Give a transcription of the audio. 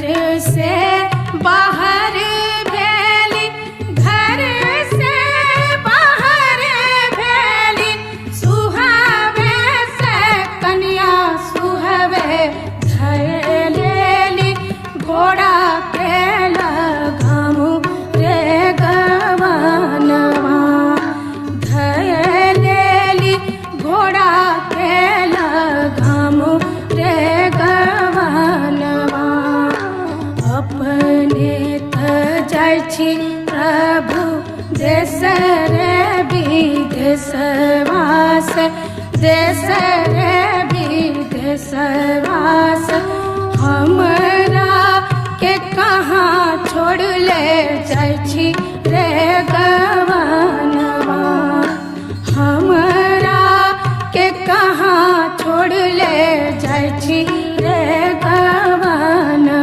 से बाहर भेली, घर से बाहर भेली, सुहावे से कन्या सुहावे धय लेली, घोड़ा के लगामु रे गवनवा, धय लेली घोड़ा के लगामु रे गवनवा। अपने त जाइ छी प्रभु देश रे विदेशवा से, देश रे विदेशवा से, हमरा के कहाँ छोड़ ले जाइ छी